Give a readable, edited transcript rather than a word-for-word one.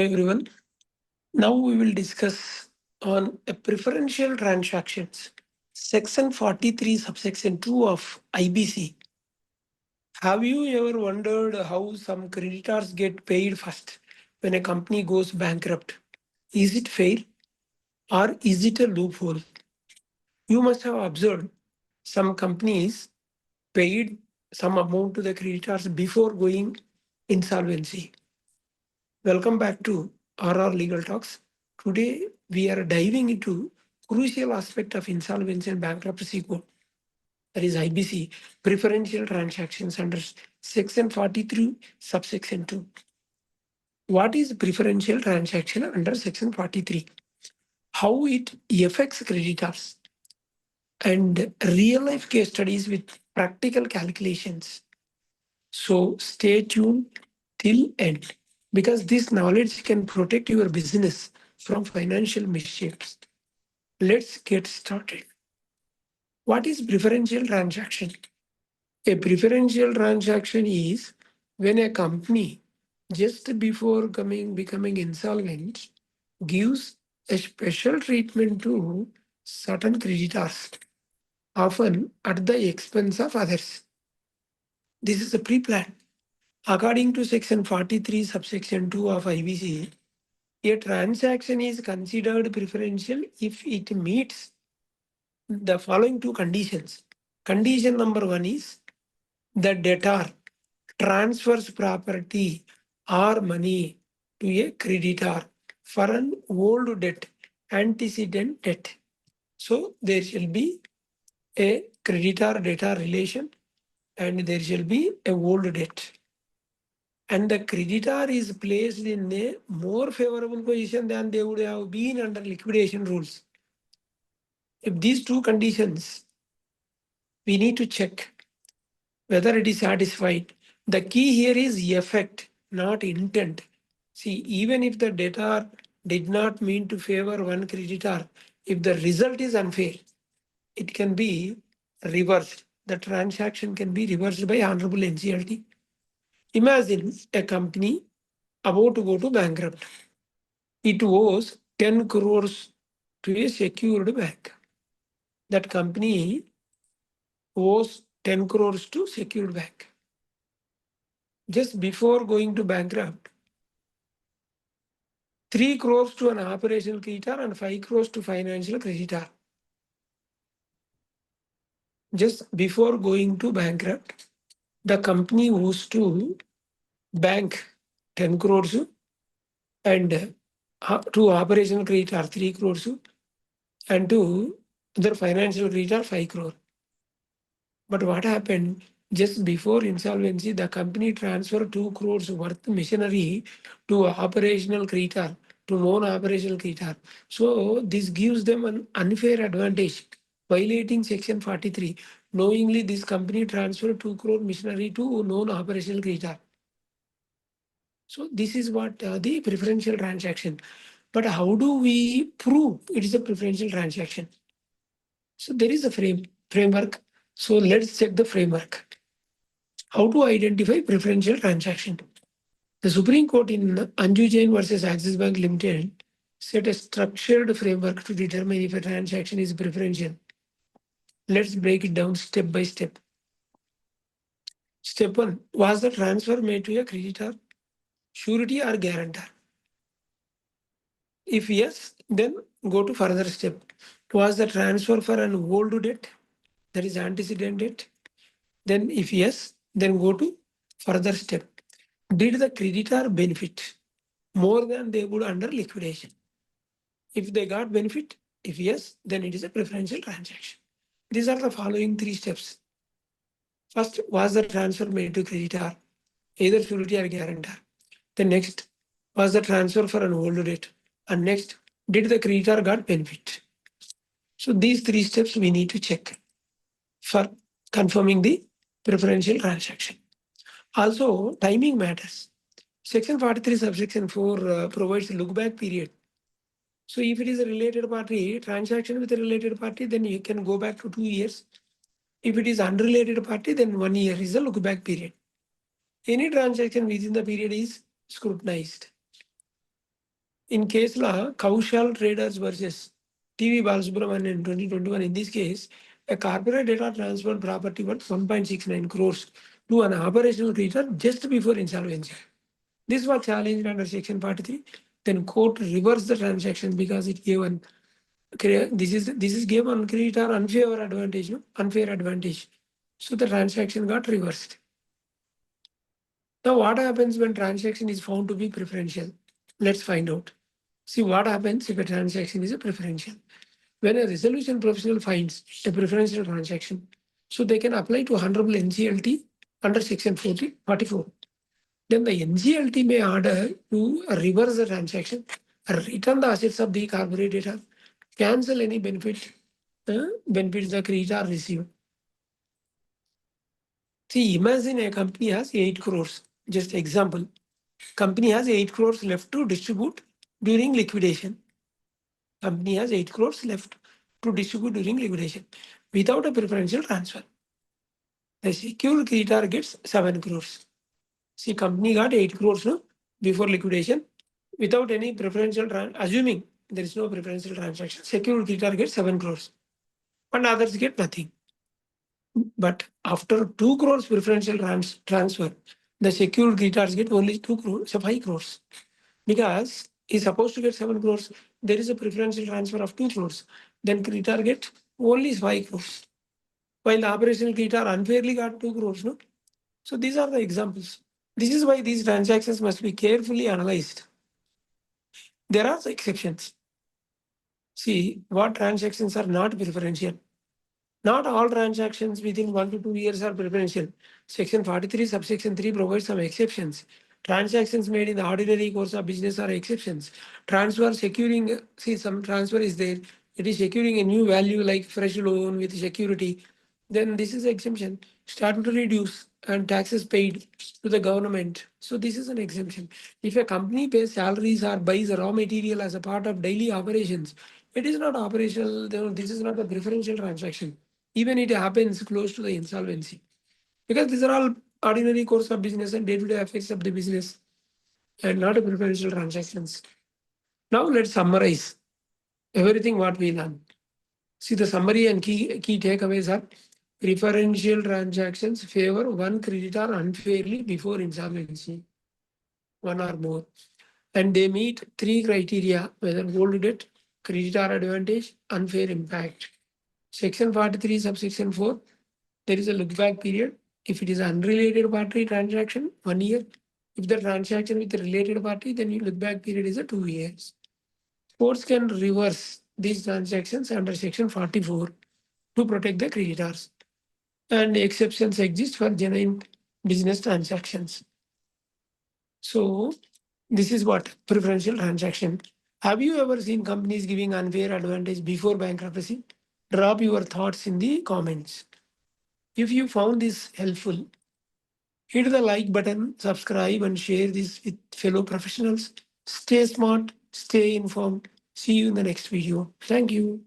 Everyone. Now we will discuss on a preferential transactions. Section 43 subsection 2 of IBC. Have you ever wondered how some creditors get paid first when a company goes bankrupt? Is it fair or is it a loophole? You must have observed some companies paid some amount to the creditors before going insolvency. Welcome back to RR Legal Talks. Today we are diving into crucial aspect of Insolvency and Bankruptcy Code, that is IBC, preferential transactions under Section 43, subsection 2. What is preferential transaction under Section 43? How it affects creditors and real life case studies with practical calculations. So stay tuned till end, because this knowledge can protect your business from financial misshapes. Let's get started. What is preferential transaction? A preferential transaction is when a company just before becoming insolvent gives a special treatment to certain creditors, often at the expense of others. This is a pre-plan. According to section 43, subsection 2 of IBC, a transaction is considered preferential if it meets the following two conditions. Condition number one is the debtor transfers property or money to a creditor for an old debt, antecedent debt. So there shall be a creditor-debtor relation and there shall be a old debt. And the creditor is placed in a more favorable position than they would have been under liquidation rules. If these two conditions, we need to check whether it is satisfied. The key here is effect, not intent. See, even if the debtor did not mean to favor one creditor, if the result is unfair, it can be reversed. The transaction can be reversed by Honorable NCLT. Imagine a company about to go to bankrupt. It owes 10 crores to a secured bank. That company owes 10 crores to secured bank. Just before going to bankrupt, 3 crores to an operational creditor and 5 crores to financial creditor. Just before going to bankrupt, the company owes to bank 10 crores and to operational creditor 3 crores and to other financial creditor 5 crore. But what happened? Just before insolvency, the company transferred 2 crores worth machinery to operational creditor, to non-operational creditor. So this gives them an unfair advantage, violating section 43. Knowingly, this company transferred 2 crore machinery to non-operational creditor. So this is what the preferential transaction. But how do we prove it is a preferential transaction? So there is a framework. So let's check the framework. How to identify preferential transaction? The Supreme Court in Anju Jain versus Axis Bank Limited set a structured framework to determine if a transaction is preferential. Let's break it down step by step. Step 1. Was the transfer made to a creditor, surety or guarantor? If yes, then go to further step. Was the transfer for an old debt, that is antecedent debt? Then if yes, then go to further step. Did the creditor benefit more than they would under liquidation? If they got benefit, if yes, then it is a preferential transaction. These are the following 3 steps. First, was the transfer made to creditor, either surety or guarantor? Then next, was the transfer for an old debt? And next, did the creditor got benefit? So these 3 steps we need to check for confirming the preferential transaction. Also, timing matters. Section 43, subsection 4 provides a look-back period. So if it is a related party, transaction with a related party, then you can go back to 2 years. If it is unrelated party, then 1 year is a look-back period. Any transaction within the period is scrutinized. In case law, Kaushal Traders versus TV Balasubramanian in 2021, in this case, a corporate data transferred property worth 1.69 crores to an operational creditor just before insolvency. This was challenged under Section 43. Then court reversed the transaction because it gave an this is gave on creditor unfair advantage, no? Unfair advantage. So the transaction got reversed. Now what happens when transaction is found to be preferential? Let's find out. See what happens if a transaction is a preferential. When a resolution professional finds a preferential transaction, so they can apply to Honorable NCLT under Section 44. Then the NCLT may order to reverse the transaction, return the assets of the corporate debtor, cancel any benefits the creditor received. See, imagine a company has 8 crores. Just example, company has 8 crores left to distribute during liquidation. Company has 8 crores left to distribute during liquidation without a preferential transfer. The secured creditor gets 7 crores. See, company got 8 crores no, before liquidation without any preferential, assuming there is no preferential transaction. Secured creditor gets 7 crores and others get nothing. But after 2 crores preferential transfer, the secured creditors get only 2 crores, so 5 crores. Because he's supposed to get 7 crores, there is a preferential transfer of 2 crores. Then creditor get only 5 crores. While the operational creditor unfairly got 2 crores. No? So these are the examples. This is why these transactions must be carefully analyzed. There are exceptions. See, what transactions are not preferential? Not all transactions within 1 to 2 years are preferential. Section 43, subsection 3 provides some exceptions. Transactions made in the ordinary course of business are exceptions. Transfer securing, see, some transfer is there. It is securing a new value like fresh loan with security. Then this is exemption. Statutory dues and taxes paid to the government. So this is an exemption. If a company pays salaries or buys raw material as a part of daily operations, it is not operational. This is not a preferential transaction. Even it happens close to the insolvency. Because these are all ordinary course of business and day-to-day affairs of the business and not a preferential transactions. Now let's summarize everything what we learned. See the summary and key takeaways are preferential transactions favor one creditor unfairly before insolvency, one or more. And they meet 3 criteria, whether old debt, creditor advantage, unfair impact. Section 43, subsection 4, there is a look back period. If it is an unrelated party transaction, 1 year. If the transaction with a related party, then your look back period is a 2 years. Courts can reverse these transactions under section 44 to protect the creditors. And exceptions exist for genuine business transactions. So this is what preferential transaction. Have you ever seen companies giving unfair advantage before bankruptcy? Drop your thoughts in the comments. If you found this helpful, hit the like button, subscribe, and share this with fellow professionals. Stay smart, stay informed. See you in the next video. Thank you.